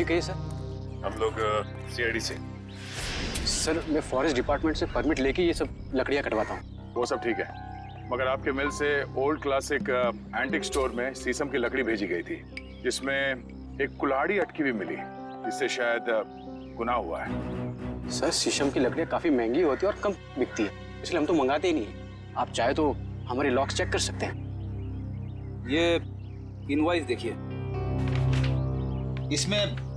जी कहिए सर। हम लोग सीआईडी से। सर मैं फॉरेस्ट डिपार्टमेंट से परमिट लेके ये सब लकड़ियाँ कटवाता हूँ। वो सब ठीक है, मगर आपके मिल से ओल्ड क्लासिक एंटिक स्टोर में शीशम की लकड़ी भेजी गई थी, जिसमें एक कुल्हाड़ी अटकी भी मिली, जिससे शायद गुनाह हुआ है। सर शीशम की लकड़ियाँ काफी महंगी होती है और कम बिकती है, इसलिए हम तो मंगाते ही नहीं। आप चाहे तो हमारे लॉक्स चेक कर सकते हैं। ये इनवॉइस देखिए, इसमें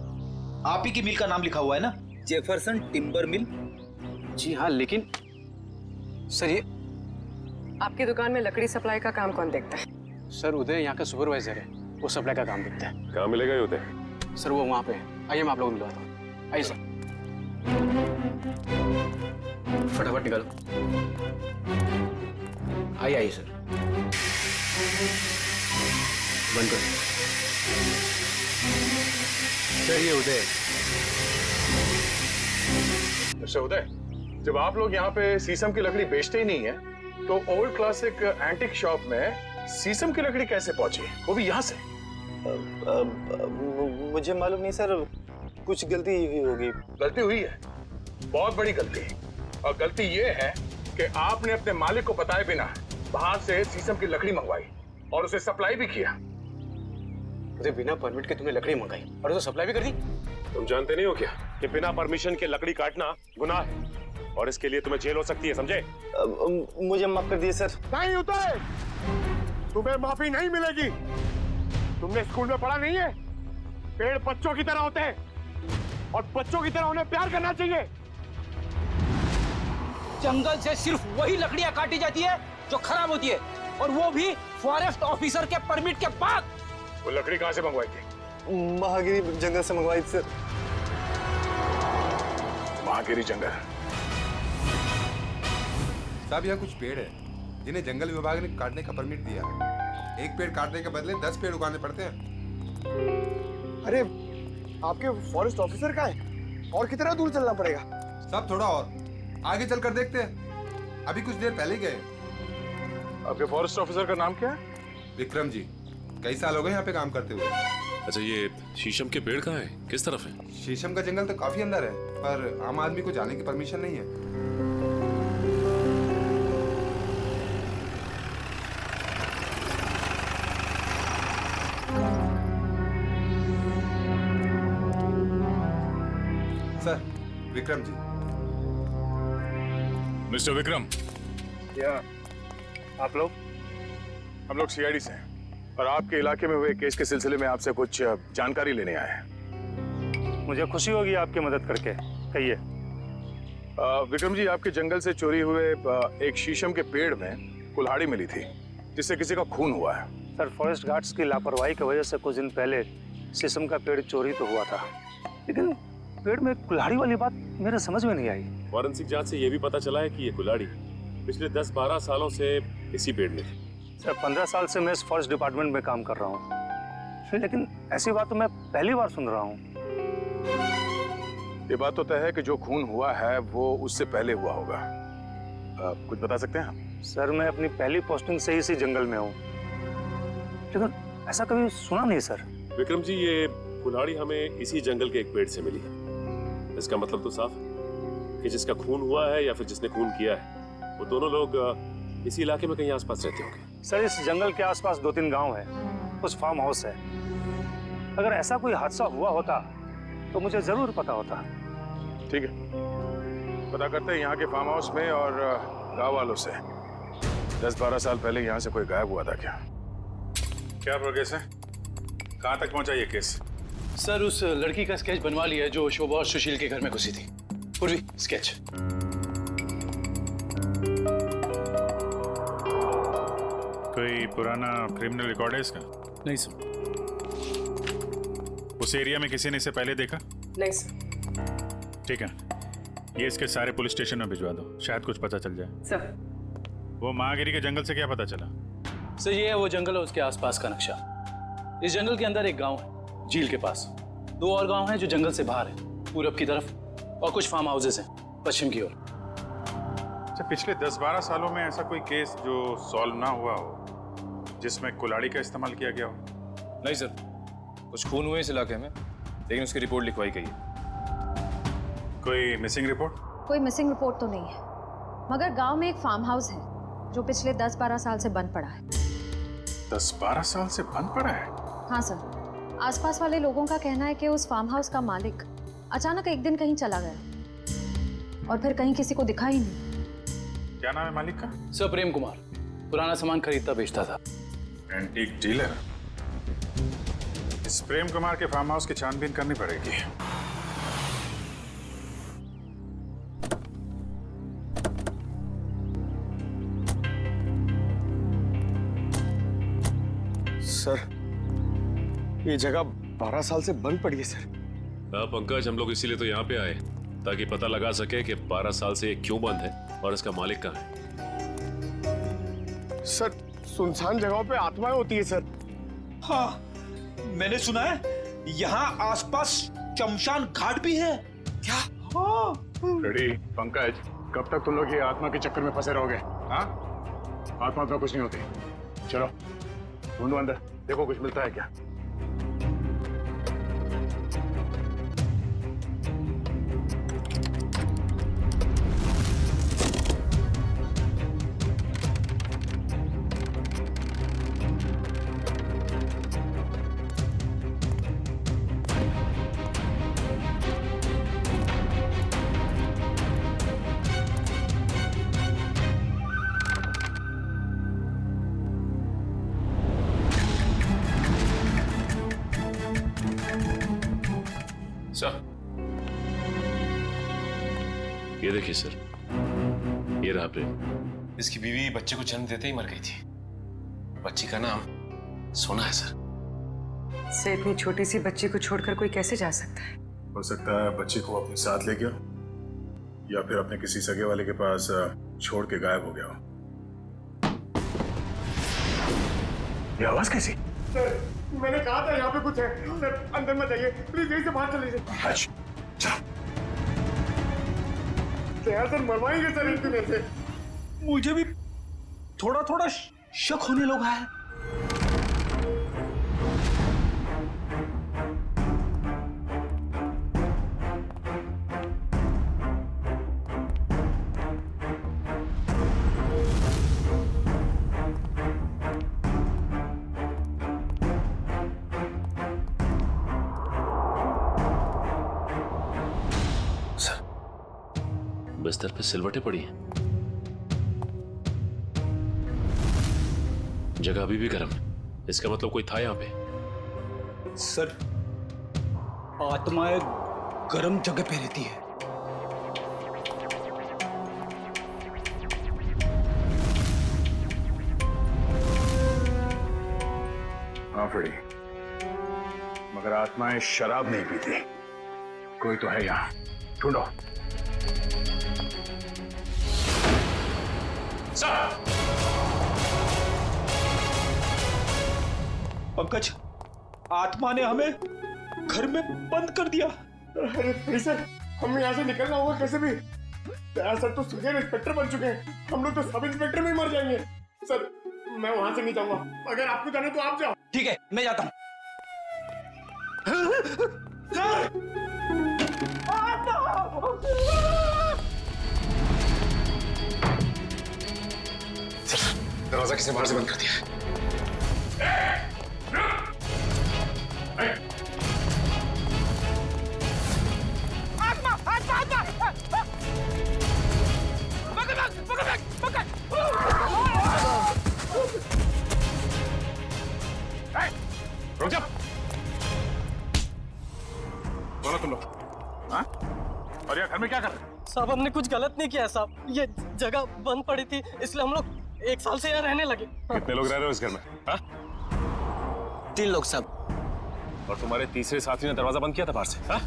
आप ही की मिल का नाम लिखा हुआ है ना, जेफरसन टिम्बर मिल। जी हाँ, लेकिन सर ये आपकी दुकान में लकड़ी सप्लाई का काम कौन देखता है? सर उदय यहाँ का सुपरवाइजर है, वो सप्लाई का काम देखता है। कहाँ मिलेगा ये उदय? सर वो वहाँ पे है, आइए मैं आप लोगों को मिलवाता हूँ। आइए सर, फटाफट निकालो। आइए आइए सर, बंद करो। सर ये उदय। अच्छा उदय, जब आप लोग यहाँ पे शीशम की लकड़ी बेचते ही नहीं है, तो ओल्ड क्लासिक एंटिक शॉप में शीशम की लकड़ी कैसे पहुंची, वो भी यहाँ से? मुझे मालूम नहीं सर, कुछ गलती हुई होगी। गलती हुई है, बहुत बड़ी गलती। और गलती ये है कि आपने अपने मालिक को बताए बिना बाहर से शीशम की लकड़ी मंगवाई और उसे सप्लाई भी किया। उदय बिना परमिट के तुमने लकड़ी मंगाई और उसे सप्लाई भी कर दी। तुम जानते नहीं हो क्या कि बिना परमिशन के लकड़ी काटना गुनाह है और इसके लिए तुम्हें जेल हो सकती है, समझे? मुझे माफ कर दिए सर। नहीं उदय, तुम्हें माफी नहीं मिलेगी। तुमने स्कूल में पढ़ा नहीं है, पेड़ बच्चों की तरह होते हैं और बच्चों की तरह उन्हें प्यार करना चाहिए। जंगल से सिर्फ वही लकड़ियां काटी जाती है जो खराब होती है, और वो भी फॉरेस्ट ऑफिसर के परमिट के बाद। वो लकड़ी कहाँ से मंगवाई थी? महागिरी जंगल से मंगवाई थी सर। महागिरी जंगल? साहब यहाँ कुछ पेड़ है जिन्हें जंगल विभाग ने काटने का परमिट दिया है। एक पेड़ काटने के बदले 10 पेड़ उगाने पड़ते हैं। अरे आपके फॉरेस्ट ऑफिसर का है, और कितना दूर चलना पड़ेगा? साहब थोड़ा और आगे चलकर देखते हैं, अभी कुछ देर पहले गए। आपके फॉरेस्ट ऑफिसर का नाम क्या है? विक्रम जी, कई साल हो गए यहाँ पे काम करते हुए। अच्छा ये शीशम के पेड़ कहाँ है, किस तरफ है? शीशम का जंगल तो काफी अंदर है, पर आम आदमी को जाने की परमिशन नहीं है। सर, विक्रम जी। मिस्टर विक्रम। या आप लोग? हम लोग सीआईडी से हैं और आपके इलाके में हुए केस के सिलसिले में आपसे कुछ जानकारी लेने आए हैं। मुझे खुशी होगी आपकी मदद करके, कहिए। विक्रम जी, आपके जंगल से चोरी हुए एक शीशम के पेड़ में कुल्हाड़ी मिली थी, जिससे किसी का खून हुआ है। सर फॉरेस्ट गार्ड्स की लापरवाही की वजह से कुछ दिन पहले शीशम का पेड़ चोरी तो हुआ था, लेकिन पेड़ में कुल्हाड़ी वाली बात मेरे समझ में नहीं आई। फॉरेंसिक जांच से ये भी पता चला है कि ये कुल्हाड़ी पिछले 10-12 सालों से इसी पेड़ में थी। सर 15 साल से मैं इस फॉरेस्ट डिपार्टमेंट में काम कर रहा हूँ, लेकिन ऐसी बात तो मैं पहली बार सुन रहा हूँ। ये बात तो तय है कि जो खून हुआ है वो उससे पहले हुआ होगा। कुछ बता सकते हैं आप? सर मैं अपनी पहली पोस्टिंग से ही इसी जंगल में हूँ, लेकिन ऐसा कभी सुना नहीं सर। विक्रम जी, ये कुल्हाड़ी हमें इसी जंगल के एक पेड़ से मिली है। इसका मतलब तो साफ है कि जिसका खून हुआ है या फिर जिसने खून किया है, वो दोनों लोग इसी इलाके में कहीं आसपास रहते होंगे। सर इस जंगल के आसपास 2-3 गांव है, कुछ फार्म हाउस है। अगर ऐसा कोई हादसा हुआ होता तो मुझे जरूर पता होता। ठीक है, पता करते हैं यहाँ के फार्म हाउस में और गांव वालों से। 10-12 साल पहले यहाँ से कोई गायब हुआ था क्या? क्या प्रोग्रेस है? कहाँ तक पहुँचा ये केस? सर उस लड़की का स्केच बनवा लिया जो शोभा और सुशील के घर में घुसी थी। पूर्वी स्केच। कोई पुराना क्रिमिनल रिकॉर्ड है इसका? नहीं सर। उस एरिया में किसी ने इसे पहले देखा? नहीं सर। ठीक है, ये इसके सारे पुलिस स्टेशन में भिजवा दो, शायद कुछ पता चल जाए। सर वो महागिरी के जंगल से क्या पता चला? सर ये है वो जंगल और उसके आसपास का नक्शा। इस जंगल के अंदर एक गांव है झील के पास, 2 और गांव हैं जो जंगल से बाहर है पूरब की तरफ, और कुछ फार्म हाउसेस हैं पश्चिम की ओर। अच्छा, पिछले 10-12 सालों में ऐसा कोई केस जो सॉल्व ना हुआ हो जिसमें कुल्हाड़ी का इस्तेमाल किया गया हो? नहीं सर, कुछ खून हुए इस इलाके में, लेकिन उसकी रिपोर्ट लिखवाई गई है। कोई मिसिंग रिपोर्ट? कोई मिसिंग रिपोर्ट तो नहीं है, मगर गांव में एक फार्म हाउस है जो पिछले 10-12 साल से बंद पड़ा है। 10-12 साल से बंद पड़ा है? हाँ सर, आसपास वाले लोगों का कहना है कि उस फार्म हाउस का मालिक अचानक एक दिन कहीं चला गया और फिर कहीं किसी को दिखा ही नहीं। क्या नाम है मालिक का? सर प्रेम कुमार, पुराना सामान खरीदता बेचता था। Antique dealer. इस प्रेम कुमार के फार्म हाउस की छानबीन करनी पड़ेगी। सर, ये जगह 12 साल से बंद पड़ी है सर। हाँ पंकज, हम लोग इसीलिए तो यहाँ पे आए ताकि पता लगा सके कि 12 साल से ये क्यों बंद है और इसका मालिक कहाँ है। सर, सुनसान जगहों पे आत्माएं होती है सर। हाँ, मैंने सुना है यहाँ आसपास शमशान घाट भी है। क्या? हाँ। रेडी पंकज, कब तक तुम लोग ये आत्मा के चक्कर में फंसे रहोगे? हाँ, आत्मा तो कुछ नहीं होती। चलो ढूंढो अंदर, देखो कुछ मिलता है क्या। सर, ये देखिए सर, ये रहा प्रेम। इसकी बीवी बच्चे को जन्म देते ही मर गई थी। बच्ची का नाम सोना है सर। से इतनी छोटी सी बच्ची को छोड़कर कोई कैसे जा सकता है? हो सकता है बच्ची को अपने साथ ले गया या फिर अपने किसी सगे वाले के पास छोड़ के गायब हो गया हो। ये आवाज कैसी? सर, मैंने कहा था यहाँ पे कुछ है। सर, अंदर मत जाइए प्लीज, यहीं से बाहर चले जाइए। अच्छा, यार सर, मरवाएंगे सर एक दिन ऐसे। मुझे भी थोड़ा थोड़ा शक होने लगा है। बिस्तर पे सिलवटें पड़ी हैं। जगह अभी भी गर्म है, इसका मतलब कोई था यहाँ पे। सर, आत्माएं गर्म जगह पे रहती है। हाँ फ्रेडी, मगर आत्माएं शराब नहीं पीती। कोई तो है यहाँ, ढूंढो। पंकज, आत्मा ने हमें घर में बंद कर दिया। अरे सर, हमें यहाँ से निकलना होगा कैसे भी। यार सर, तो सीनियर इंस्पेक्टर बन चुके हैं, हम लोग तो सब इंस्पेक्टर में ही मर जाएंगे। सर, मैं वहां से नहीं जाऊंगा। अगर आपको जाना तो आप जाओ। ठीक है, मैं जाता हूँ। दरवाजा किसने बाहर से बंद कर दिया है? रुक जा। बोलो तुम लोग, हाँ? और यार घर में क्या कर रहे हो? साहब, हमने कुछ गलत नहीं किया साहब। ये जगह बंद पड़ी थी, इसलिए हम लोग 1 साल से यहाँ रहने लगे। कितने लोग रह रहे हो इस घर में? हाँ? 3 लोग साहब। और तुम्हारे तीसरे साथी ने दरवाजा बंद किया था बाहर से? हाँ?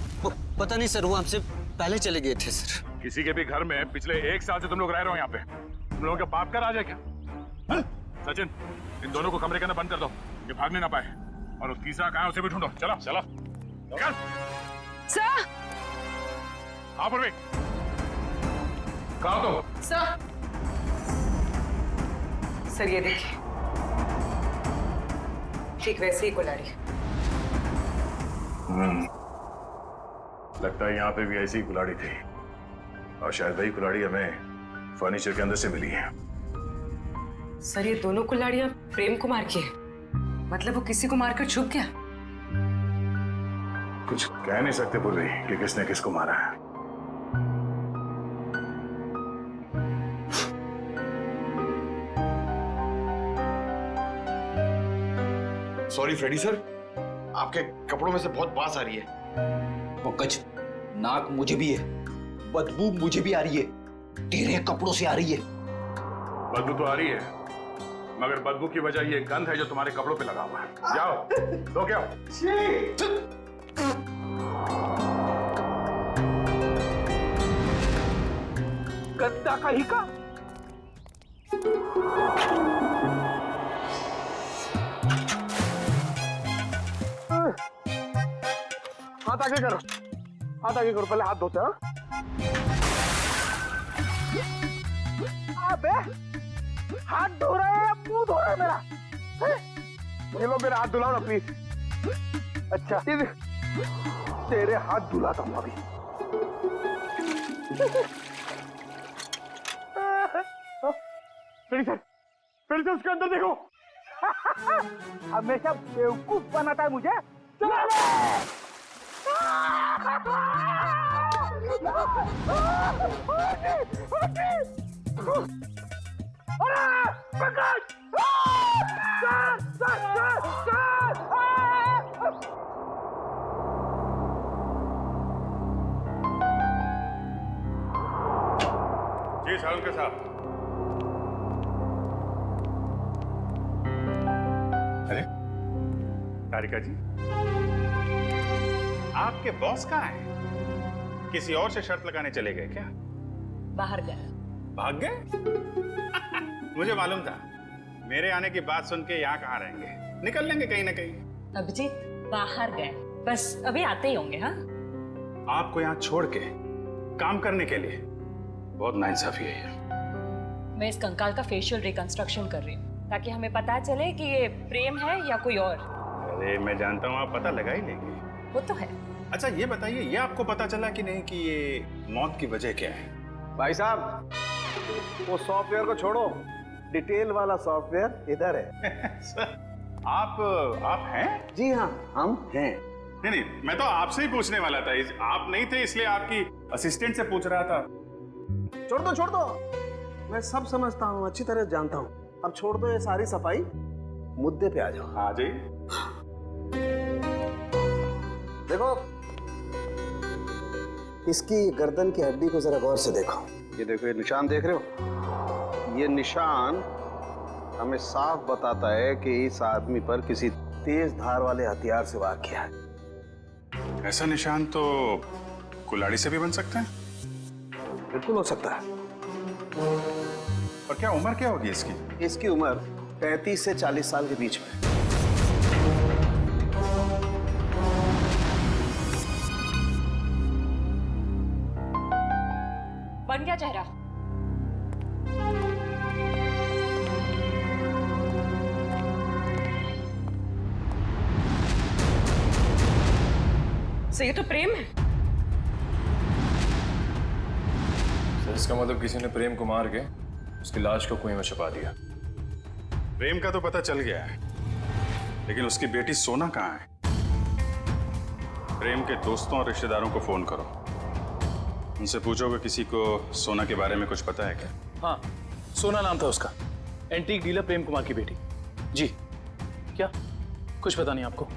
पता नहीं सर, वो हमसे पहले चले गए थे सर। किसी के भी घर में पिछले 1 साल से तुम लोग रह रहे हो यहाँ पे? तुम लोगों के बाप का राज है क्या? हाँ? सचिन, इन दोनों को कमरे के अंदर बंद कर दो, ये भागने ना पाए। और वो तीसरा कहाँ है उसे भी ढूंढो। चलो चलो निकल। सर! हाँ पूर्वी, कहाँ हो तुम? सर, ये देखिए, ठीक वैसे ही कुल्हाड़ी। लगता है यहाँ पे भी ऐसी कुल्हाड़ी थी और शायद वही कुल्हाड़ी हमें फर्नीचर के अंदर से मिली है। सर, ये दोनों कुल्हाड़ियां प्रेम कुमार की है। मतलब वो किसी को मारकर छुप गया। कुछ कह नहीं सकते पूर्वी कि किसने किसको मारा है। सॉरी फ्रेडी सर, आपके कपड़ों में से बहुत बास आ रही है। पंकज, नाक मुझे भी है, बदबू मुझे भी आ रही है, तेरे कपड़ों से आ रही है। बदबू तो आ रही है, मगर बदबू की वजह ये गंध है जो तुम्हारे कपड़ों पे लगा हुआ है। जाओ, दो क्या? गंदा कहीं का। हाथ आगे करो, हाथ आगे करो, पहले हाथ धोते हैं। अबे हाथ धो रहे हैं, मुंह धो रहे हैं मेरा। ये लो मेरा हाथ धुलाओ ना प्लीज। अच्छा, तेरे हाथ धुलाता हूँ अभी। फिर से उसके अंदर देखो। हमेशा बेवकूफ बनाता है मुझे। चलो जी सालुंके साहब। अरे तारिका जी, आपके बॉस कहाँ हैं? किसी और से शर्त लगाने चले गए क्या? बाहर गए। भाग गए? मुझे मालूम था, मेरे आने की बात सुन के यहाँ कहाँ रहेंगे, निकल लेंगे कहीं ना कहीं। अभिजीत बाहर गए, बस अभी आते ही होंगे। हाँ, आपको यहाँ छोड़ के काम करने के लिए बहुत नाइंसाफी है ये। मैं इस कंकाल का फेशियल रिकंस्ट्रक्शन कर रही हूँ ताकि हमें पता चले कि ये प्रेम है या कोई और। अरे मैं जानता हूँ आप पता लगा ही लेंगे। वो तो है। अच्छा ये बताइए, ये आपको पता चला कि नहीं कि ये मौत की वजह क्या है? भाई साहब, वो सॉफ्टवेयर को छोड़ो, डिटेल वाला सॉफ्टवेयर इधर है। आप हैं? जी हाँ, हम हैं। नहीं, मैं तो आपसे ही पूछने वाला था। आप नहीं थे इसलिए आपकी असिस्टेंट से पूछ रहा था। छोड़ दो, मैं सब समझता हूँ, अच्छी तरह जानता हूँ। अब छोड़ दो ये सारी सफाई, मुद्दे पे आ जाओ। हाँ जी। देखो, इसकी गर्दन की हड्डी को जरा गौर से देखो। ये देखो, ये निशान देख रहे हो? ये निशान हमें साफ बताता है कि इस आदमी पर किसी तेज धार वाले हथियार से वार किया है। ऐसा निशान तो कुल्हाड़ी से भी बन सकता है? बिल्कुल हो सकता है। और क्या उम्र क्या होगी इसकी? इसकी उम्र 35 से 40 साल के बीच में। बन गया चेहरा। सर, ये तो प्रेम है। सर इसका मतलब किसी ने प्रेम को मार के उसकी लाश को कुएं में छुपा दिया। प्रेम का तो पता चल गया है, लेकिन उसकी बेटी सोना कहाँ है? प्रेम के दोस्तों और रिश्तेदारों को फोन करो, उनसे पूछो कि किसी को सोना के बारे में कुछ पता है क्या? हाँ, सोना नाम था उसका, एंटीक डीलर प्रेम कुमार की बेटी। जी, क्या कुछ पता नहीं आपको?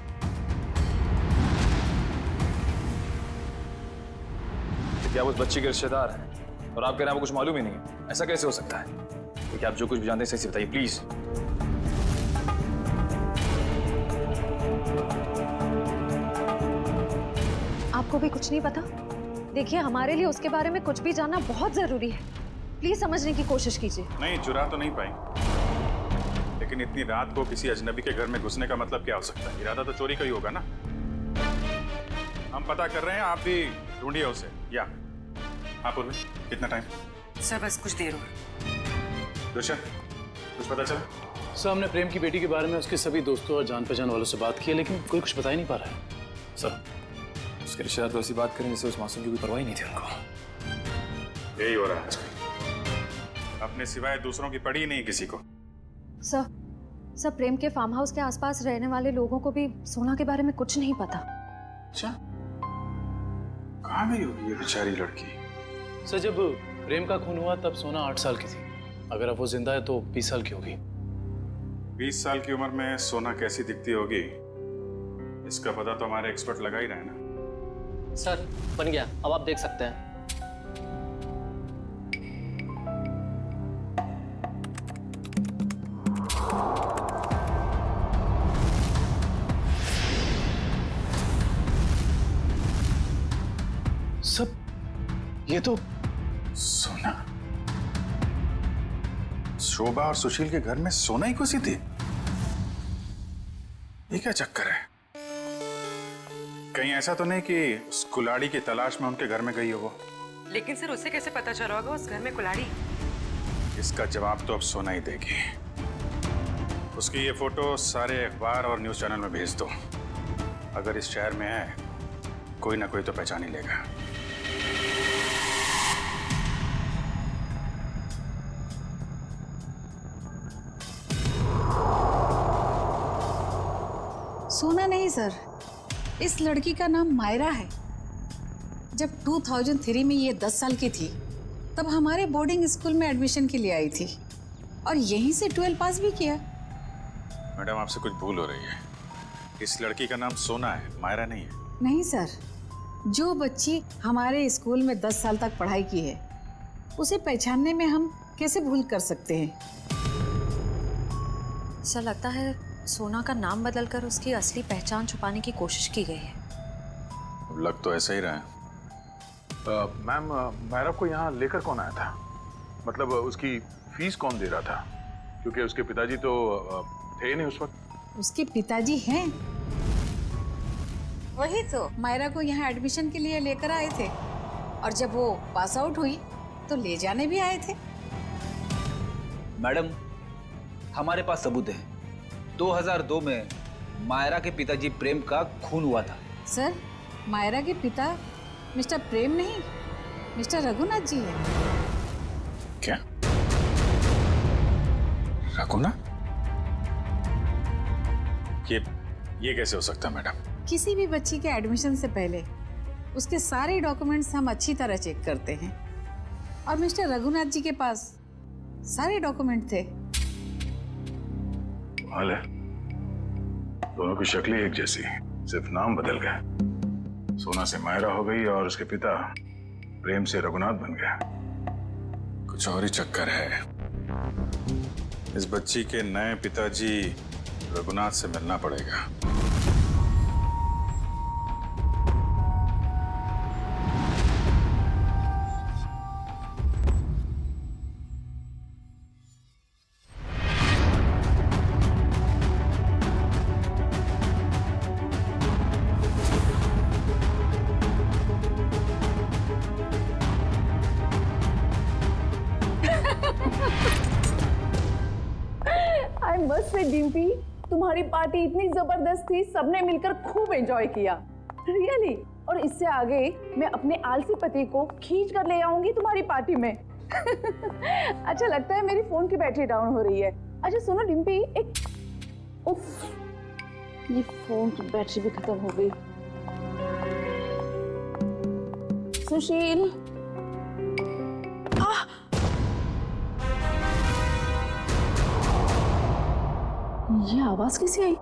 क्या उस बच्ची के रिश्तेदार हैं और आप कह रहे हैं वो कुछ मालूम ही नहीं है? ऐसा कैसे हो सकता है? क्योंकि आप जो कुछ भी जानते हैं सही से बताइए प्लीज। आपको भी कुछ नहीं पता? देखिए, हमारे लिए उसके बारे में कुछ भी जानना बहुत जरूरी है। प्लीज समझने की कोशिश कीजिए। नहीं, चुरा तो नहीं पाई, लेकिन इतनी रात को किसी अजनबी के घर में घुसने का मतलब क्या हो सकता है? इरादा तो चोरी का ही होगा ना। हम पता कर रहे हैं, आप भी ढूंढिए उसे। या हाँ पूर्वी, कितना टाइम? सर बस कुछ देर हो। दुष्यंत, कुछ पता चला? सर, हमने प्रेम की बेटी के बारे में उसके सभी दोस्तों और जान पहचान वालों से बात की है, लेकिन कोई कुछ बता ही नहीं पा रहा है। सर उसके रिश्तेदार तो ऐसी बात करें जैसे उस मासूम की कोई परवाह ही नहीं थी उनको। यही हो रहा है आजकल, अपने सिवाय दूसरों की पड़ी ही नहीं किसी को। सर प्रेम के फार्म हाउस के आसपास रहने वाले लोगों को भी सोना के बारे में कुछ नहीं पता। अच्छा, कहाँ गई होगी ये बेचारी लड़की? सर जब प्रेम का खून हुआ तब सोना 8 साल की थी। अगर अब वो जिंदा है तो 20 साल की होगी। 20 साल की उम्र में सोना कैसी दिखती होगी इसका पता तो हमारे एक्सपर्ट लगा ही रहे ना। सर बन गया, अब आप देख सकते हैं। सब ये तो सोना, शोभा और सुशील के घर में सोना ही घुसी थी। ये क्या चक्कर है? कहीं ऐसा तो नहीं कि उस कुलाड़ी की तलाश में उनके घर में गई हो वो? लेकिन सर उसे कैसे पता चला होगा उस घर में कुलाड़ी? इसका जवाब तो अब सोना ही देगी। उसकी ये फोटो सारे अखबार और न्यूज चैनल में भेज दो। अगर इस शहर में है कोई ना कोई तो पहचान ही लेगा। सोना नहीं सर, इस लड़की का नाम मायरा है। जब 2003 में ये 10 साल की थी तब हमारे बोर्डिंग स्कूल में एडमिशन के लिए आई थी और यहीं से 12 पास भी किया। मैडम आपसे कुछ भूल हो रही है। इस लड़की का नाम सोना है, मायरा नहीं है। नहीं सर, जो बच्ची हमारे स्कूल में 10 साल तक पढ़ाई की है उसे पहचानने में हम कैसे भूल कर सकते हैं? सर लगता है सोना का नाम बदलकर उसकी असली पहचान छुपाने की कोशिश की गई है। लग तो ऐसा ही रहा है। मैम, मायरा को यहाँ लेकर कौन आया था? मतलब उसकी फीस कौन दे रहा था? क्योंकि उसके पिताजी तो थे नहीं उस वक्त। उसके पिताजी हैं, वही तो मायरा को यहाँ एडमिशन के लिए लेकर आए थे और जब वो पास आउट हुई तो ले जाने भी आए थे। मैडम हमारे पास सबूत है। 2002 में मायरा के पिताजी प्रेम का खून हुआ था। सर मायरा के पिता मिस्टर प्रेम नहीं, मिस्टर रघुनाथ जी है। क्या? रघुनाथ? ये कैसे हो सकता है मैडम? किसी भी बच्ची के एडमिशन से पहले उसके सारे डॉक्यूमेंट्स हम अच्छी तरह चेक करते हैं और मिस्टर रघुनाथ जी के पास सारे डॉक्यूमेंट थे। हाल है, दोनों की शक्लें एक जैसी, सिर्फ नाम बदल गए। सोना से मायरा हो गई और उसके पिता प्रेम से रघुनाथ बन गया। कुछ और ही चक्कर है। इस बच्ची के नए पिताजी रघुनाथ से मिलना पड़ेगा। आई मस्ट से डिम्पी, तुम्हारी पार्टी इतनी जबरदस्त थी, सबने मिलकर खूब एंजॉय किया। रियली और इससे आगे मैं अपने आलसी पति को खींच कर ले आऊंगी तुम्हारी पार्टी में। अच्छा लगता है मेरी फोन की बैटरी डाउन हो रही है। अच्छा सुनो डिम्पी, एक उफ, ये फोन की बैटरी भी खत्म हो गई। सुशील, ये आवाज कैसे आई?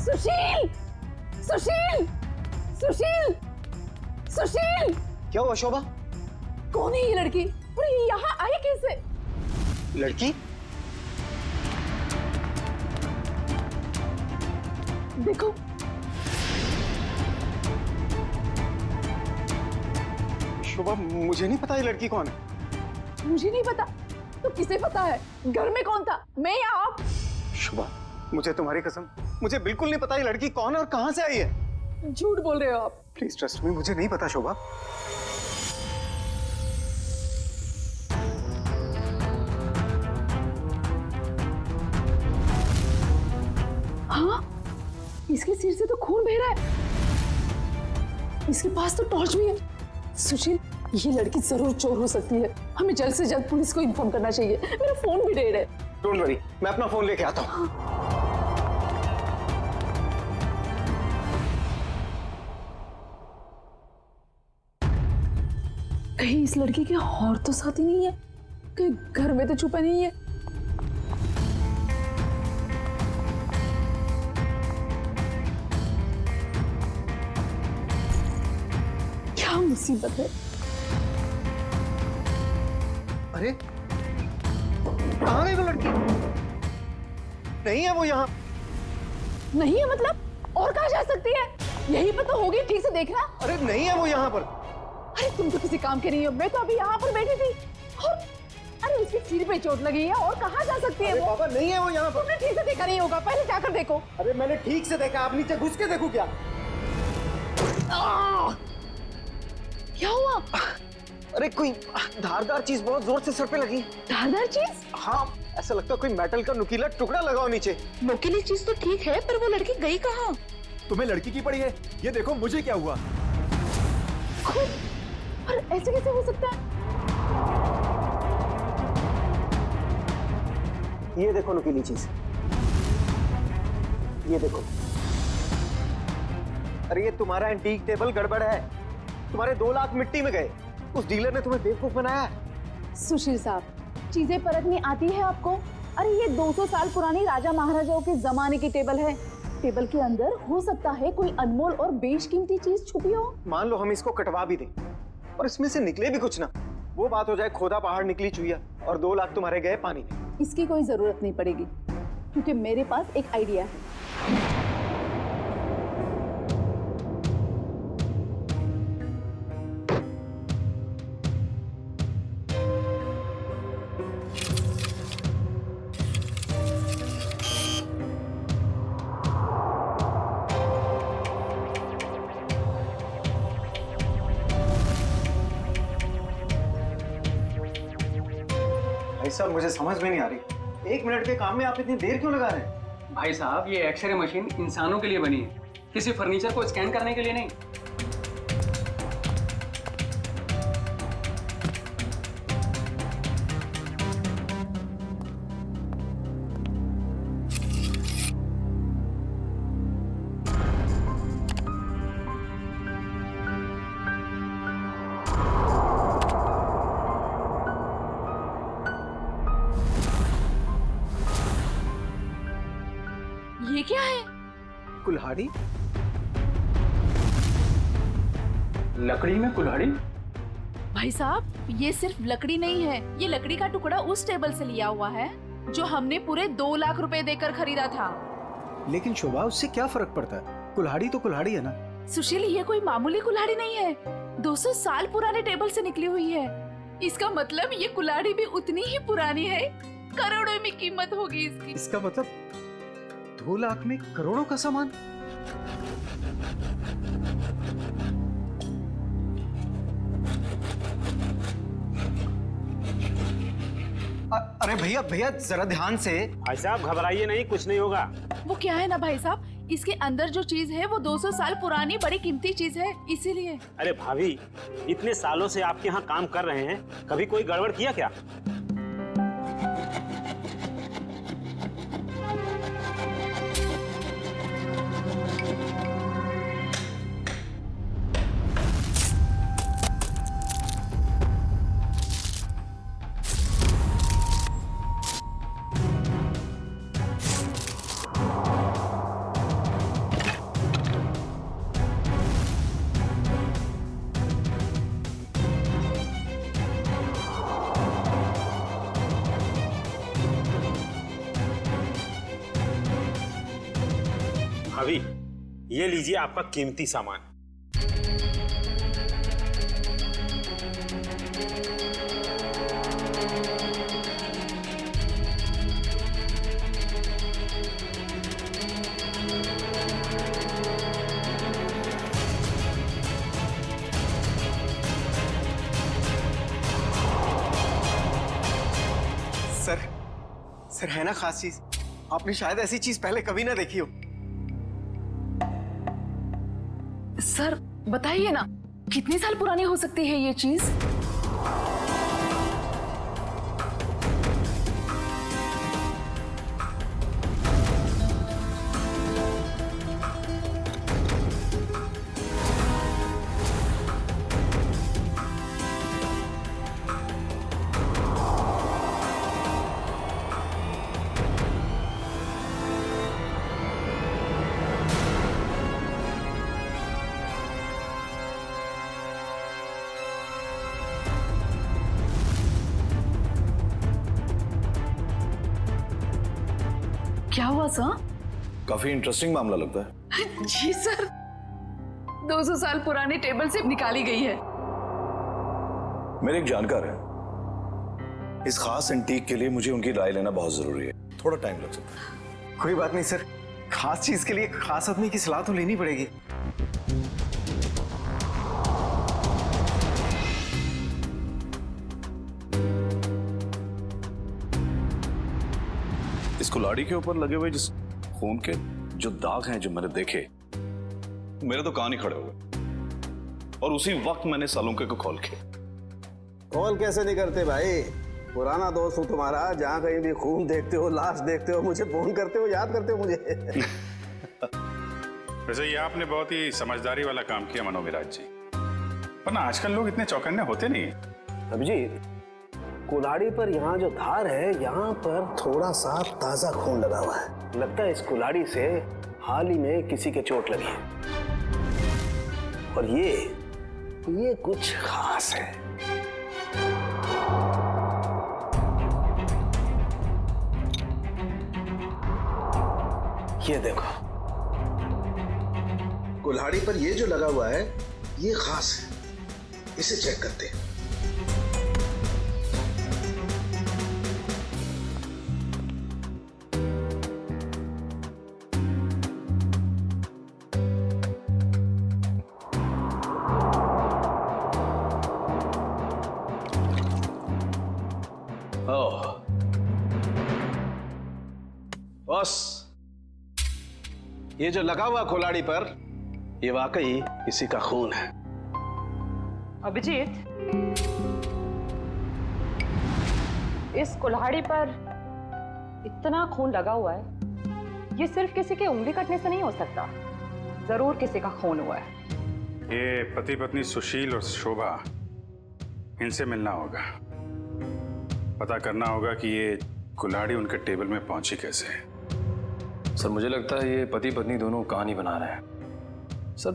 सुशील, सुशील, सुशील, सुशील! क्या हुआ शोभा? कौन है ये लड़की और ये यहाँ आई कैसे? लड़की? देखो। शोभा, मुझे नहीं पता ये लड़की कौन है। मुझे नहीं पता तो किसे पता है? घर में कौन था, मैं या आप? शोभा, मुझे तुम्हारी कसम, मुझे बिल्कुल नहीं पता ये लड़की कौन है और कहां से आई है। झूठ बोल रहे हो आप। प्लीज ट्रस्ट मी, मुझे नहीं पता शोभा। हाँ, इसके सिर से तो खून बह रहा है। इसके पास तो टॉर्च भी है। सुशील, ये लड़की जरूर चोर हो सकती है। हमें जल्द से जल्द पुलिस को इन्फॉर्म करना चाहिए। मेरा फोन भी डेड है। डोंट वरी, मैं अपना फोन लेके आता हूँ। कहीं इस लड़की के और तो साथी नहीं है? कहीं घर में तो छुपा नहीं है? क्या मुसीबत है। अरे कहाँ गई वो लड़की? नहीं है वो यहाँ। नहीं है मतलब? और कहाँ जा सकती है? यहीं पर तो होगी, ठीक से देखना। अरे नहीं है वो यहाँ पर। अरे तुम तो किसी काम के नहीं हो। मैं तो अभी यहाँ पर बैठी थी और अरे उसके सिर पे चोट लगी है। और कहाँ जा सकती है वो? पापा नहीं है वो यहाँ पर। तुमने ठीक से देखा नहीं होगा, पहले जाकर देखो। अरे मैंने ठीक से देखा, आप नीचे घुस के देखो क्या? क्या हुआ? अरे कोई धारदार चीज बहुत जोर से सर पे लगी। धारदार चीज? हाँ, ऐसा लगता है कोई मेटल का नुकीला टुकड़ा लगाओ नीचे। नुकीली चीज तो ठीक है, पर वो लड़की गई कहाँ? तुम्हें लड़की की पड़ी है? ये देखो मुझे क्या हुआ। और ऐसे कैसे हो सकता है? ये देखो नुकीली चीज, ये देखो। अरे ये तुम्हारा एंटीक टेबल गड़बड़ है। तुम्हारे 2 लाख मिट्टी में गए। उस डीलर ने तुम्हें बेवकूफ बनाया है। सुशील साहब, चीजें परखनी आती है आपको? अरे ये 200 साल पुरानी राजा महाराजाओं के जमाने की टेबल है। टेबल के अंदर हो सकता है कोई अनमोल और बेशकीमती चीज छुपी हो। मान लो हम इसको कटवा भी दें और इसमें से निकले भी कुछ ना, वो बात हो जाए खोदा पहाड़ निकली चुईया और 2 लाख तुम्हारे गए पानी में। इसकी कोई जरूरत नहीं पड़ेगी, क्योंकि मेरे पास एक आइडिया है। भाई साहब, मुझे समझ में नहीं आ रही, 1 मिनट के काम में आप इतनी देर क्यों लगा रहे हैं? भाई साहब, ये एक्सरे मशीन इंसानों के लिए बनी है, किसी फर्नीचर को स्कैन करने के लिए नहीं। ये क्या है? कुल्हाड़ी? लकड़ी में कुल्हाड़ी? भाई साहब, ये सिर्फ लकड़ी नहीं है, ये लकड़ी का टुकड़ा उस टेबल से लिया हुआ है जो हमने पूरे 2 लाख रुपए देकर खरीदा था। लेकिन शोभा, उससे क्या फर्क पड़ता है? कुल्हाड़ी तो कुल्हाड़ी है ना। सुशील, ये कोई मामूली कुल्हाड़ी नहीं है, 200 साल पुराने टेबल से निकली हुई है। इसका मतलब ये कुल्हाड़ी भी उतनी ही पुरानी है, करोड़ों में कीमत होगी इसकी। इसका मतलब 2 लाख में करोड़ों का सामान? अरे भैया भैया, जरा ध्यान से। भाई साहब घबराइए नहीं, कुछ नहीं होगा। वो क्या है ना भाई साहब, इसके अंदर जो चीज है वो 200 साल पुरानी बड़ी कीमती चीज है, इसीलिए। अरे भाभी, इतने सालों से आपके यहाँ काम कर रहे हैं, कभी कोई गड़बड़ किया क्या? भाभी, ये लीजिए आपका कीमती सामान। सर है ना खास चीज, आपने शायद ऐसी चीज पहले कभी ना देखी हो। सर बताइए ना, कितने साल पुरानी हो सकती है ये चीज? क्या हुआ सर? काफी इंटरेस्टिंग मामला लगता है। जी सर, 200 साल पुराने टेबल से निकाली गई है। मेरे एक जानकार है, इस खास एंटीक के लिए मुझे उनकी राय लेना बहुत जरूरी है, थोड़ा टाइम लग सकता है। कोई बात नहीं सर, खास चीज के लिए खास आदमी की सलाह तो लेनी पड़ेगी। इस कुल्हाड़ी के ऊपर लगे हुए जिस खून के जो दाग हैं जो मैंने देखे, मेरे तो कान ही खड़े हो गए। और उसी वक्त मैंने सालुंके को कॉल किया। कॉल कैसे नहीं करते भाई, पुराना दोस्त हूं तुम्हारा, जहां कहीं भी खून देखते हो, लाश देखते हो, मुझे फोन करते हो, याद करते हो मुझे। वैसे ये आपने बहुत ही समझदारी वाला काम किया मनोविराज जी, वरना आजकल लोग इतने चौकन्ने होते नहीं। अभिजीत, कुल्हाड़ी पर यहाँ जो धार है, यहाँ पर थोड़ा सा ताजा खून लगा हुआ है। लगता है इस कुल्हाड़ी से हाल ही में किसी के चोट लगी है। और ये कुछ खास है। ये देखो, कुल्हाड़ी पर ये जो लगा हुआ है ये खास है, इसे चेक करते हैं। बस ये जो लगा हुआ कुल्हाड़ी पर, ये वाकई किसी का खून है। अभिजीत, इस कुल्हाड़ी पर इतना खून लगा हुआ है, ये सिर्फ किसी के उंगली कटने से नहीं हो सकता, जरूर किसी का खून हुआ है। ये पति पत्नी सुशील और शोभा, इनसे मिलना होगा, पता करना होगा कि ये कुल्हाड़ी उनके टेबल में पहुंची कैसे। सर मुझे लगता है ये पति पत्नी दोनों कहानी बना रहे हैं। सर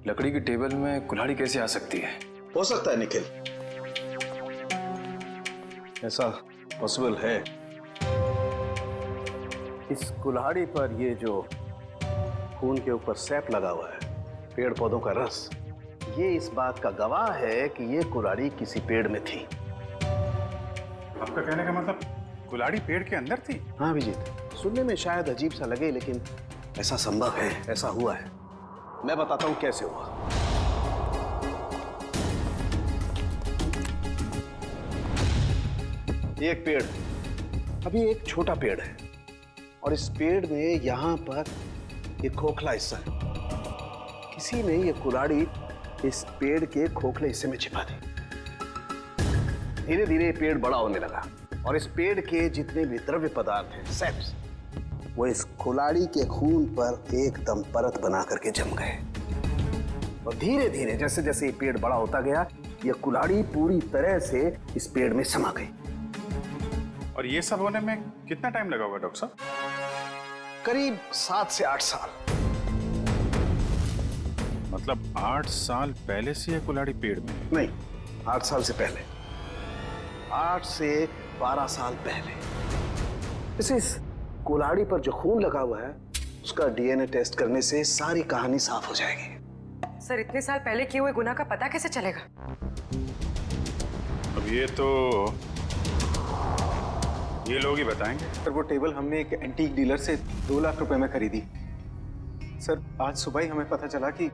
लकड़ी की टेबल में कुल्हाड़ी कैसे आ सकती है? हो सकता है निखिल, ऐसा पॉसिबल है। इस कुल्हाड़ी पर ये जो खून के ऊपर सैप लगा हुआ है, पेड़ पौधों का रस, ये इस बात का गवाह है कि ये कुल्हाड़ी किसी पेड़ में थी। आपका कहने का मतलब कुल्हाड़ी पेड़ के अंदर थी? हाँ अभिजीत, सुनने में शायद अजीब सा लगे, लेकिन ऐसा संभव है, ऐसा हुआ है। मैं बताता हूं कैसे हुआ। एक पेड़, अभी एक छोटा पेड़ है, और इस पेड़ में यहां पर एक खोखला हिस्सा है। किसी ने ये कुल्हाड़ी इस पेड़ के खोखले हिस्से में छिपा दी। धीरे धीरे ये पेड़ बड़ा होने लगा, और इस पेड़ के जितने भी द्रव्य पदार्थ हैं, सेप्स, वो इस कुल्हाड़ी के खून पर एकदम परत बना करके जम गए। और धीरे धीरे जैसे जैसे ये पेड़ बड़ा होता गया, ये कुल्हाड़ी पूरी तरह से इस पेड़ में समा गई। और ये सब होने में कितना टाइम लगा होगा डॉक्टर साहब? करीब 7 से 8 साल। मतलब 8 साल पहले से ये कुल्हाड़ी पेड़ में? नहीं, 8 साल से पहले, 8 से 12 साल पहले। इस कुल्हाड़ी पर जो खून लगा हुआ है, उसका डीएनए टेस्ट करने से सारी कहानी साफ हो जाएगी। सर इतने साल पहले किए हुए गुनाह का पता कैसे चलेगा? अब ये लोग ही बताएंगे। सर वो टेबल हमने एक एंटीक डीलर से 2 लाख रुपए में खरीदी। सर आज सुबह ही हमें पता चला कि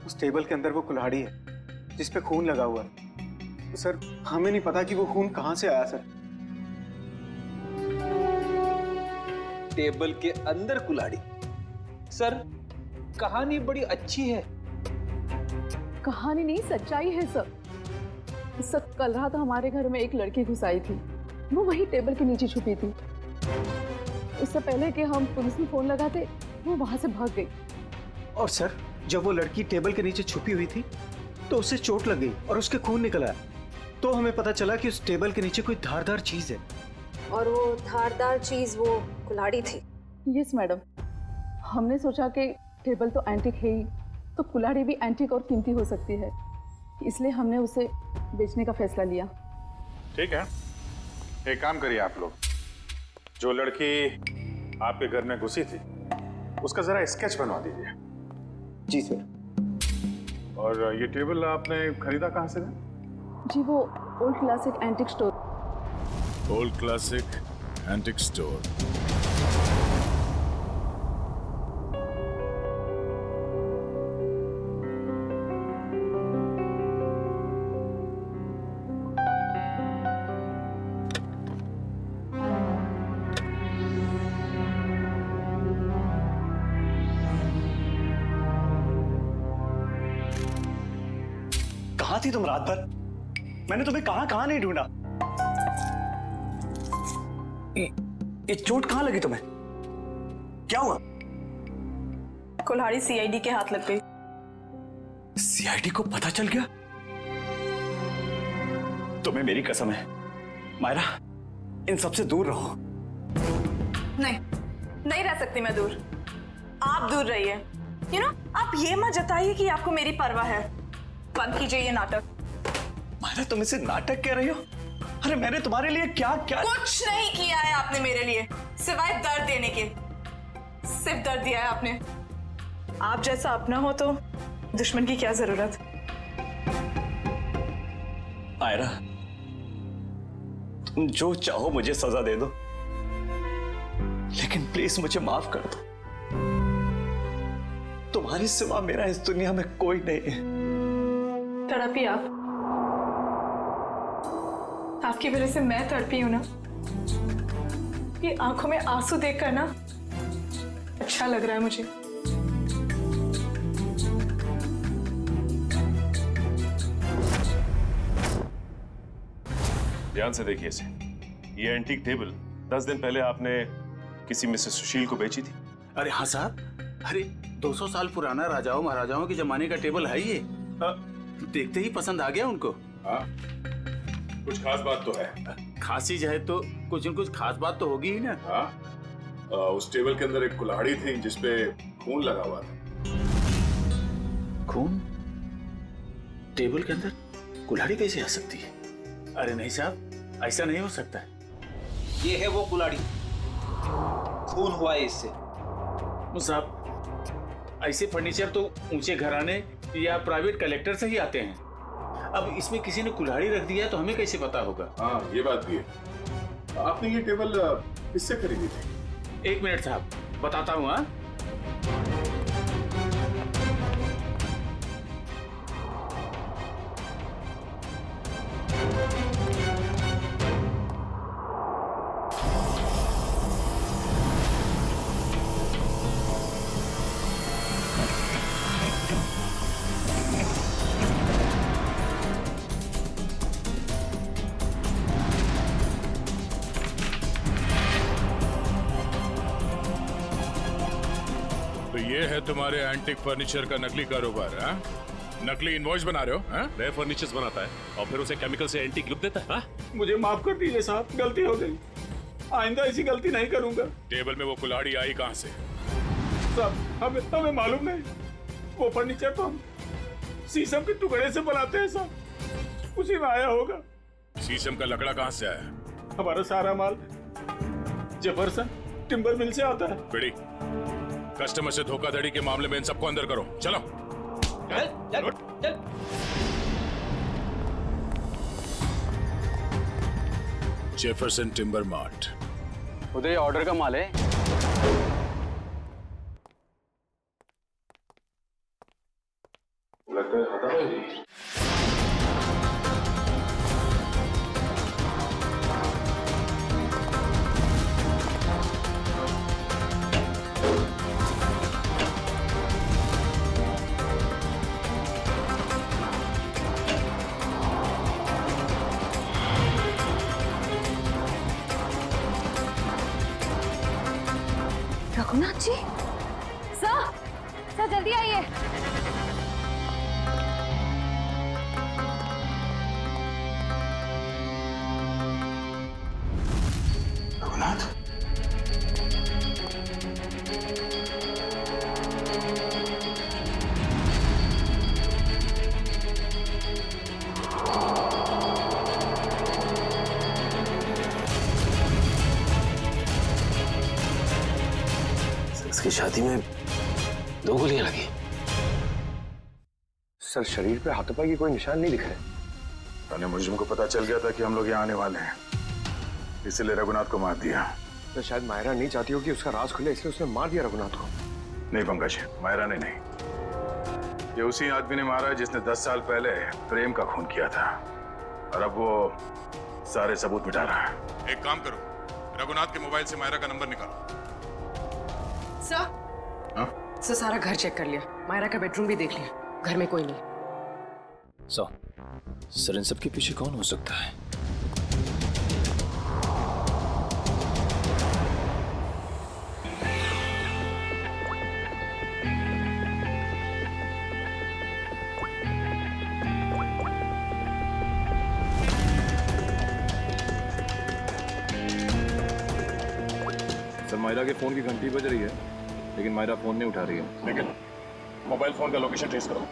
उस टेबल के अंदर वो कुल्हाड़ी है जिस पे खून लगा हुआ है। तो सर हमें नहीं पता कि वो खून कहां से आया सर। टेबल के अंदर कुल्हाड़ी? सर कहानी बड़ी अच्छी है। कहानी नहीं, सच्चाई है सर। सर कल रात हमारे घर में एक लड़की घुस आई थी। वो वही टेबल के नीचे छुपी थी। उससे पहले कि हम पुलिस में फोन लगाते वो वहां से भाग गई। और सर जब वो लड़की टेबल के नीचे छुपी हुई थी तो उसे चोट लग गई और उसके खून निकल आया। तो हमें पता चला कि उस टेबल के नीचे कोई धारदार चीज है। और वो धारदार चीज वो कुल्हाड़ी थी। यस मैडम, हमने सोचा कि टेबल तो एंटीक है ही, तो कुल्हाड़ी भी एंटीक और कीमती हो सकती है, इसलिए हमने उसे बेचने का फैसला लिया। ठीक है, एक काम करिए आप लोग, जो लड़की आपके घर में घुसी थी उसका जरा स्केच बनवा दीजिए। जी सर। और ये टेबल आपने खरीदा कहाँ से? जी वो old classic antique store. Old classic antique store. कहाँ थी तुम रात भर? मैंने तुम्हें कहाँ नहीं ढूंढा। ये चोट कहाँ लगी तुम्हें? क्या हुआ? कुल्हाड़ी सीआईडी के हाथ लग गई। सीआईडी को पता चल गया? तुम्हें मेरी कसम है मायरा, इन सबसे दूर रहो। नहीं रह सकती मैं दूर। आप दूर रहिए। आप ये मत जताइए कि आपको मेरी परवाह है। बंद कीजिए ये नाटक। मायरा तुम इसे नाटक कह रही हो? अरे मैंने तुम्हारे लिए क्या क्या कुछ नहीं किया है आपने मेरे लिए, सिवाय दर्द देने के। सिर्फ दर्द दिया है आपने। आप जैसा अपना हो तो दुश्मन की क्या जरूरत। मायरा तुम जो चाहो मुझे सजा दे दो, लेकिन प्लीज मुझे माफ कर दो। तुम्हारे सिवा मेरा इस दुनिया में कोई नहीं है। तड़पी आप। आपकी वजह से मैं तड़पी हूं ना। ये आंखों में आंसू देखकर ना अच्छा लग रहा है मुझे। ध्यान से देखिए इसे। ये एंटीक टेबल 10 दिन पहले आपने किसी मिसेस सुशील को बेची थी। अरे हाँ साहब, अरे 200 साल पुराना राजाओं महाराजाओं के जमाने का टेबल है ये। देखते ही पसंद आ गया उनको। हाँ, कुछ खास बात तो है। खास चीज है तो कुछ न कुछ खास बात तो होगी ही ना। हाँ, उस टेबल के अंदर एक कुल्हाड़ी थी जिसपे खून लगा हुआ था। खून? टेबल के अंदर कुल्हाड़ी कैसे आ सकती है? अरे नहीं साहब, ऐसा नहीं हो सकता है। ये है वो कुल्हाड़ी, खून हुआ है इससे। साहब ऐसे फर्नीचर तो ऊंचे घराने या प्राइवेट कलेक्टर से ही आते हैं। अब इसमें किसी ने कुल्हाड़ी रख दिया है तो हमें कैसे पता होगा? हाँ ये बात भी है। आपने ये टेबल किससे खरीदी थी? 1 मिनट साहब, बताता हूँ। हाँ ये है तुम्हारे एंटिक फर्नीचर का नकली कारोबार? हाँ, नकली इनवॉइस बना रहे हो? हाँ, नए फर्नीचर्स बनाता है और फिर उसे केमिकल से एंटीक लुक देता है। हाँ? मुझे माफ कर दीजिए साहब, गलती हो गई। आइंदा ऐसी गलती नहीं करूंगा। टेबल में वो कुल्हाड़ी आई कहाँ से? साहब हमें मालूम नहीं। वो फर्नीचर तो हम शीशम के टुकड़े से बनाते हैं साहब, उसी में आया होगा। शीशम का लकड़ा कहाँ से आया? हमारा सारा माल जबरसन टिम्बर मिल से आता है। बिड़ी, कस्टमर से धोखाधड़ी के मामले में इन सबको अंदर करो। चलो चल चल चल। Jefferson timber mart. उधर ये ऑर्डर का माल है। लगता है खत्म है जी। रघुनाथ जी, सर जल्दी आइए। रघुनाथ, इसकी छाती में 2 गोलियां लगी। सर, शरीर पे हाथों की कोई निशान नहीं दिख रहे। मुझे को पता चल गया था कि हम लोग यहाँ आने वाले हैं, इसलिए रघुनाथ को मार दिया। तो शायद मायरा नहीं चाहती हो कि उसका राज खुले, इसलिए उसने मार दिया रघुनाथ को। नहीं पंकज, मायरा ने नहीं। ये उसी आदमी ने मारा जिसने 10 साल पहले प्रेम का खून किया था, और अब वो सारे सबूत मिटा रहा है। एक काम करो, रघुनाथ के मोबाइल से मायरा का नंबर निकालो। सर, सारा घर चेक कर लिया, मायरा का बेडरूम भी देख लिया, घर में कोई नहीं। सर, इन सब के पीछे कौन हो सकता है? सर, मायरा के फोन की घंटी बज रही है, लेकिन मायरा फोन नहीं उठा रही है। लेकिन मोबाइल फोन का लोकेशन ट्रेस करो।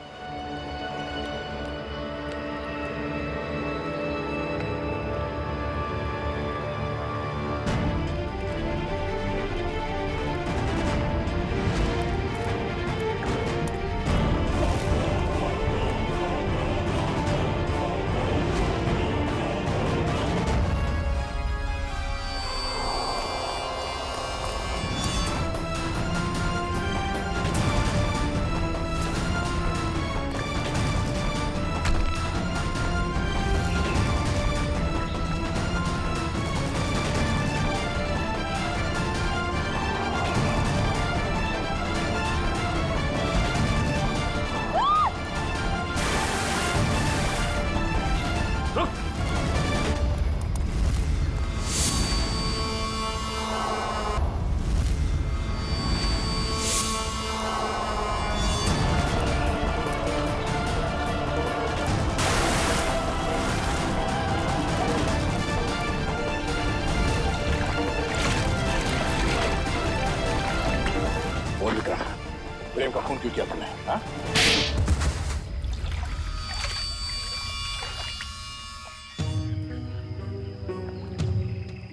प्रेम का खून क्यों किया तुमने? हाँ?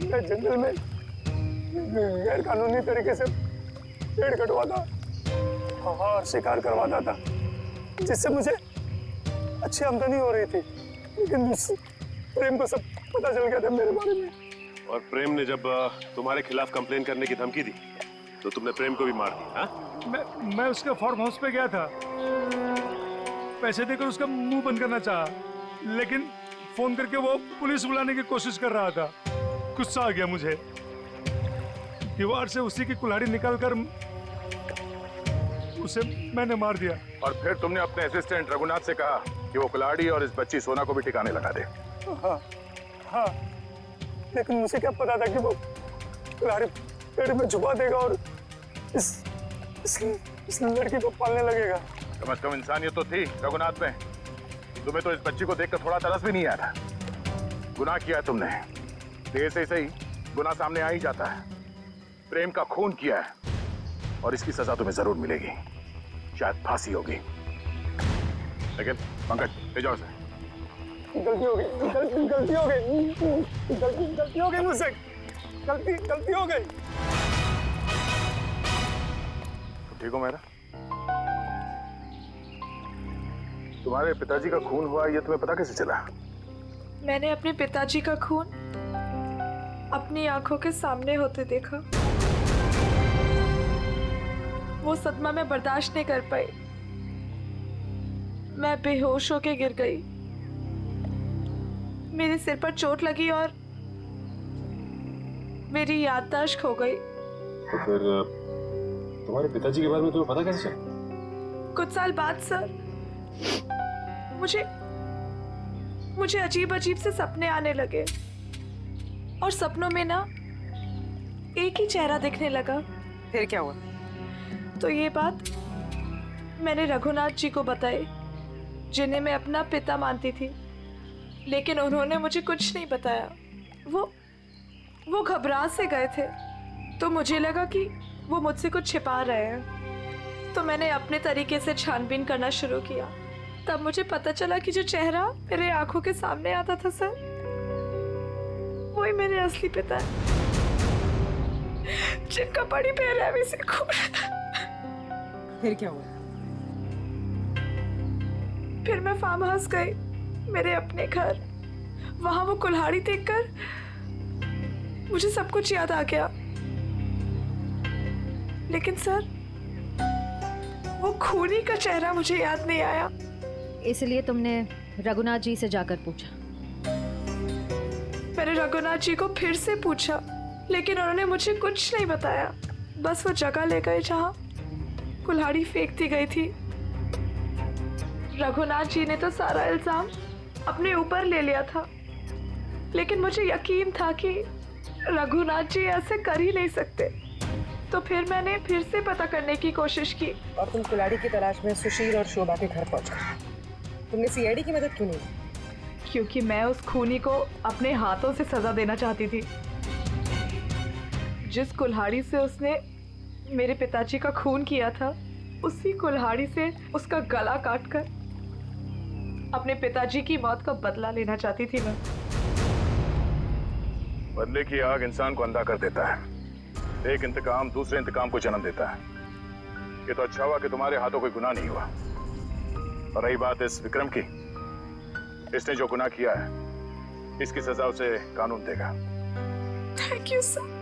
मैं जंगल में गैर कानूनी तरीके से पेड़ कटवाता और शिकार करवाता था, जिससे मुझे अच्छी आमदनी हो रही थी। लेकिन प्रेम को सब पता चल गया था मेरे बारे में। और प्रेम ने जब तुम्हारे खिलाफ कंप्लेन करने की धमकी दी तो तुमने प्रेम को भी मार दिया। हाँ? मैं उसके फार्म हाउस पे गया था, पैसे देकर उसका मुंह बंद करना चाहा, लेकिन फोन करके वो पुलिस बुलाने की कोशिश कर रहा था। गुस्सा आ गया मुझे, दीवार से उसी की कुल्हाड़ी निकालकर उसे मैंने मार दिया। और फिर तुमने अपने असिस्टेंट रघुनाथ से कहा कि वो कुल्हाड़ी और इस बच्ची सोना को भी ठिकाने लगा दे। हाँ, लेकिन मुझे क्या पता था कि वो कुल्हाड़ी पेड़ में छुपा देगा और इस लड़की को पालने लगेगा। कम से कम इंसानियत तो थी रघुनाथ में। तुम्हें तो इस बच्ची को देखकर थोड़ा तरस भी नहीं आया था। गुनाह किया है तुमने, देर से सही गुनाह सामने आ ही जाता है। प्रेम का खून किया है और इसकी सजा तुम्हें जरूर मिलेगी, शायद फांसी होगी। लेकिन पंकज, ले जाओ उसे। गलती हो गई, गलती हो गई, गलती हो गई मुझसे, गलती हो गई। ठीक हो मेरा? तुम्हारे पिताजी का खून हुआ ये तुम्हें पता कैसे चला? मैंने अपने पिताजी का खून अपनी आंखों के सामने होते देखा। वो सदमा में बर्दाश्त नहीं कर पाई। मैं बेहोश होके गिर गई। मेरे सिर पर चोट लगी और मेरी याददाश्त खो गई। तो फिर तुम्हारे पिताजी के बारे में तुम्हें पता कैसे चला? कुछ साल बाद सर मुझे अजीब अजीब से सपने आने लगे और सपनों में ना एक ही चेहरा दिखने लगा। फिर क्या हुआ? तो ये बात मैंने रघुनाथ जी को बताई, जिन्हें मैं अपना पिता मानती थी, लेकिन उन्होंने मुझे कुछ नहीं बताया। वो घबरा से गए थे, तो मुझे लगा कि वो मुझसे कुछ छिपा रहे हैं। तो मैंने अपने तरीके से छानबीन करना शुरू किया। तब मुझे पता चला कि जो चेहरा मेरे आंखों के सामने आता था सर, वही मेरे असली पिता है, जिनका बड़ी बेरहमी से खून। फिर क्या हुआ? फिर मैं फार्म हाउस गई, मेरे अपने घर। वहां वो कुल्हाड़ी देखकर मुझे सब कुछ याद आ गया। लेकिन सर, वो खूनी का चेहरा मुझे याद नहीं आया। इसलिए तुमने रघुनाथ जी से जाकर पूछा? मैंने रघुनाथ जी को फिर से पूछा, लेकिन उन्होंने मुझे कुछ नहीं बताया। बस वो जगह ले गए जहां कुल्हाड़ी फेंक दी गई थी। रघुनाथ जी ने तो सारा इल्जाम अपने ऊपर ले लिया था, लेकिन मुझे यकीन था कि रघुनाथ जी ऐसे कर ही नहीं सकते। तो फिर मैंने फिर से पता करने की कोशिश की। और तुम कुल्हाड़ी की तलाश में सुशील और शोभा के घर पहुंचे। तुमने सीआईडी की मदद क्यों नहीं? क्योंकि मैं उस खूनी को अपने हाथों से सजा देना चाहती थी। जिस कुल्हाड़ी से उसने मेरे पिताजी का खून किया था, उसी कुल्हाड़ी से उसका गला काटकर अपने पिताजी की मौत का बदला लेना चाहती थी मैं। बदले की आग इंसान को अंधा कर देता है। एक इंतकाम दूसरे इंतकाम को जन्म देता है। ये तो अच्छा हुआ कि तुम्हारे हाथों कोई गुनाह नहीं हुआ। और रही बात इस विक्रम की, इसने जो गुनाह किया है, इसकी सजा उसे कानून देगा। Thank you sir.